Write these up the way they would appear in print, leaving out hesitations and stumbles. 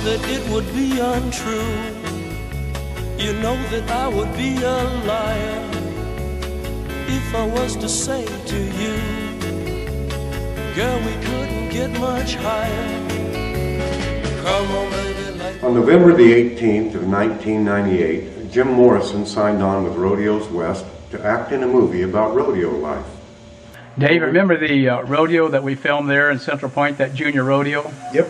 that it would be untrue. You know that I would be a liar if I was to say to you, girl, we couldn't get much higher. Come on, baby, like... On November the 18th of 1998, Jim Morrison signed on with Rodeos West to act in a movie about rodeo life. Dave, remember the rodeo that we filmed there in Central Point, that junior rodeo? Yep.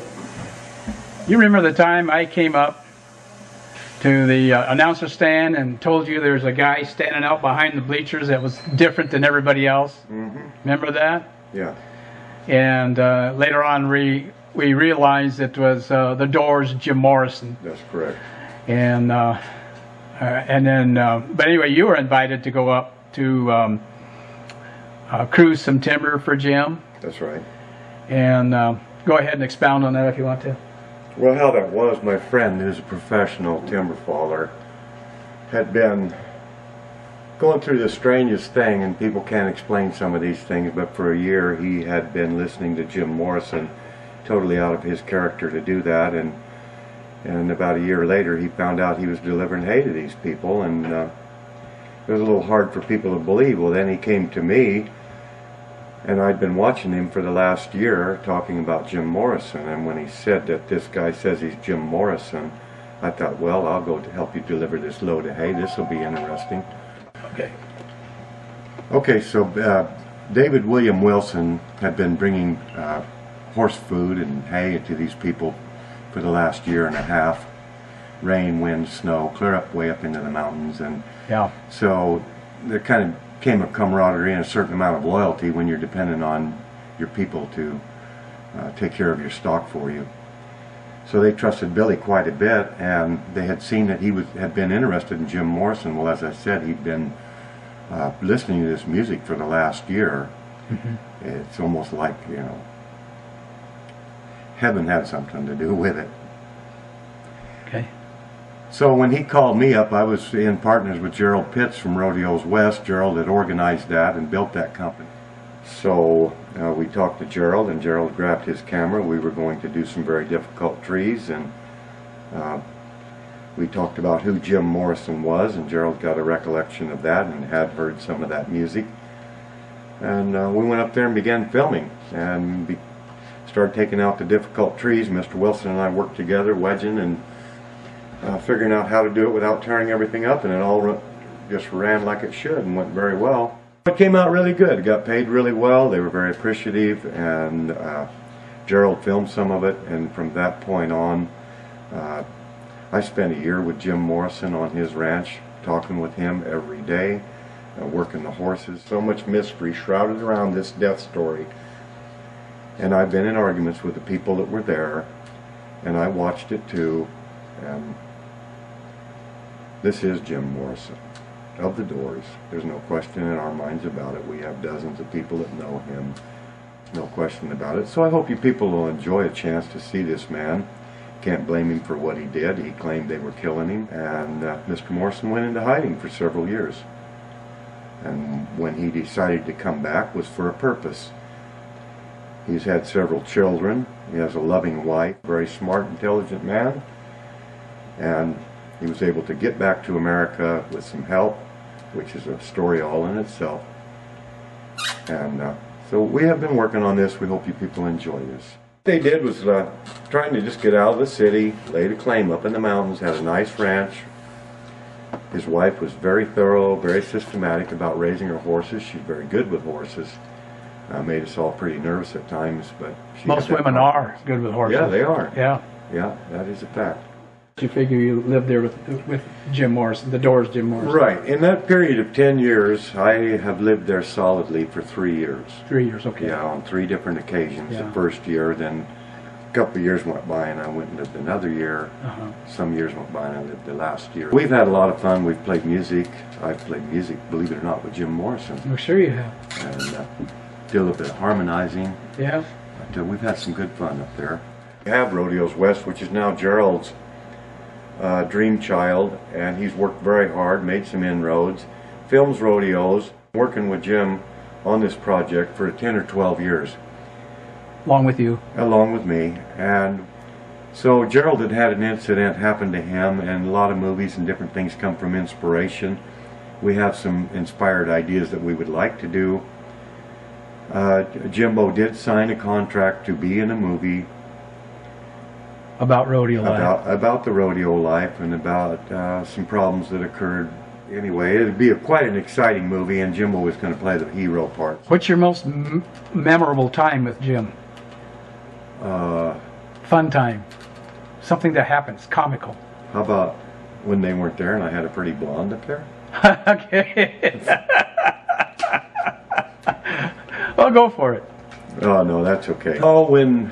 You remember the time I came up to the announcer stand and told you there's a guy standing out behind the bleachers that was different than everybody else? Mm-hmm. Remember that? Yeah. And later on we realized it was the Doors' Jim Morrison. That's correct. And then, but anyway, you were invited to go up to cruise some timber for Jim. That's right. And go ahead and expound on that if you want to. Well, how that was, my friend, who's a professional timber faller, had been going through the strangest thing, and people can't explain some of these things, but for a year he had been listening to Jim Morrison, totally out of his character to do that, and about a year later he found out he was delivering hay to these people, and it was a little hard for people to believe. Well, then he came to me, and I'd been watching him for the last year talking about Jim Morrison, and when he said that this guy says he's Jim Morrison, I thought, well, I'll go to help you deliver this load of hay. This will be interesting. Okay, so David William Wilson had been bringing horse food and hay to these people for the last year and a half. Rain, wind, snow, clear up way up into the mountains, and yeah. So there kind of came a camaraderie and a certain amount of loyalty when you're dependent on your people to take care of your stock for you. So they trusted Billy quite a bit, and they had seen that he had been interested in Jim Morrison. Well, as I said, he'd been listening to this music for the last year. Mm-hmm. It's almost like, you know, heaven had something to do with it. Okay. So when he called me up, I was in partners with Gerald Pitts from Rodeos West. Gerald had organized that and built that company. So we talked to Gerald, and Gerald grabbed his camera. We were going to do some very difficult trees, and we talked about who Jim Morrison was, and Gerald got a recollection of that and had heard some of that music. And we went up there and began filming, and started taking out the difficult trees. Mr. Wilson and I worked together, wedging and figuring out how to do it without tearing everything up, and it all just ran like it should and went very well. It came out really good. It got paid really well. They were very appreciative, and Gerald filmed some of it, and from that point on I spent a year with Jim Morrison on his ranch, talking with him every day, working the horses. So much mystery shrouded around this death story, and I've been in arguments with the people that were there, and I watched it too. This is Jim Morrison of the Doors. There's no question in our minds about it. We have dozens of people that know him. No question about it. So I hope you people will enjoy a chance to see this man. Can't blame him for what he did. He claimed they were killing him, and Mr. Morrison went into hiding for several years. And when he decided to come back was for a purpose. He's had several children. He has a loving wife, very smart, intelligent man. And he was able to get back to America with some help, which is a story all in itself. And so we have been working on this. We hope you people enjoy this. What they did was trying to just get out of the city, laid a claim up in the mountains, had a nice ranch. His wife was very thorough, very systematic about raising her horses. She's very good with horses. Made us all pretty nervous at times, but most women are good with horses. Yeah, they are. Yeah. Yeah, that is a fact. You figure you lived there with Jim Morrison, the Doors' Jim Morrison. Right. In that period of 10 years, I have lived there solidly for 3 years. 3 years, okay. Yeah, on 3 different occasions. Yeah. The first year, then a couple of years went by and I went and lived another year. Some years went by and I lived the last year. We've had a lot of fun. We've played music. I've played music, believe it or not, with Jim Morrison. I'm sure you have. And did a little bit of harmonizing. Yeah. But we've had some good fun up there. We have Rodeos West, which is now Gerald's dream child, and he's worked very hard, made some inroads, films rodeos, working with Jim on this project for 10 or 12 years. Along with you? Along with me. And So Gerald had had an incident happen to him, and a lot of movies and different things come from inspiration. We have some inspired ideas that we would like to do. Jimbo did sign a contract to be in a movie About rodeo life. about the rodeo life and about some problems that occurred. Anyway, it'd be quite an exciting movie, and Jimbo was going to play the hero part. What's your most memorable time with Jim? Fun time. Something that happens, comical. How about when they weren't there and I had a pretty blonde up there? Okay. I'll go for it. Oh, no, that's okay. Oh, when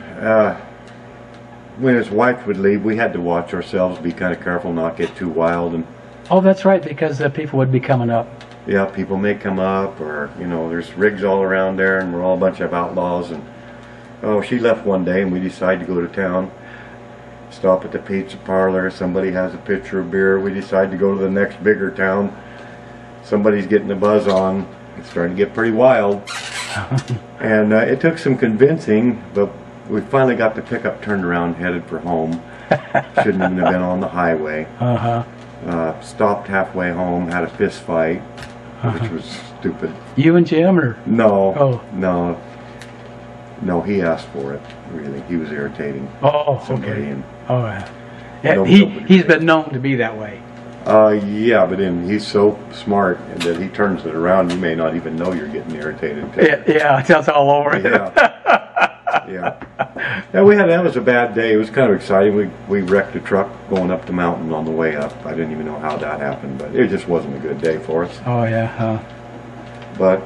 his wife would leave, we had to watch ourselves, be kind of careful, not get too wild. And Oh, that's right, because people would be coming up. yeah, people may come up, or, you know, there's rigs all around there, and we're all a bunch of outlaws. And oh, she left one day, and we decided to go to town, stop at the pizza parlor. Somebody has a pitcher of beer. We decide to go to the next bigger town. Somebody's getting the buzz on. It's starting to get pretty wild. And it took some convincing, but we finally got the pickup turned around, headed for home. Shouldn't even have been on the highway. Stopped halfway home, had a fist fight, which was stupid. You and Jim, or? No, Oh. no, he asked for it, really. He was irritating somebody. Okay. And Oh, yeah. He's been known to be that way. yeah, but then he's so smart that he turns it around. You may not even know you're getting irritated. Yeah, that's all over it. Yeah. That was a bad day. It was kind of exciting. We wrecked a truck going up the mountain on the way up. I didn't even know how that happened, but it just wasn't a good day for us. Oh, yeah. But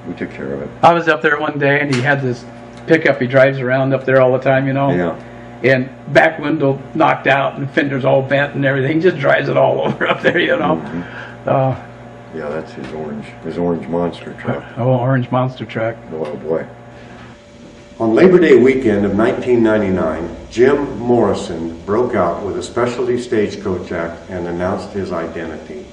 we took care of it. I was up there one day, and he had this pickup he drives around up there all the time, you know? Yeah. And back window knocked out, and fenders all bent and everything. He just drives it all over up there, you know? Yeah, that's his orange monster truck. Orange monster truck. Oh, boy. On Labor Day weekend of 1999, Jim Morrison broke out with a specialty stagecoach act and announced his identity.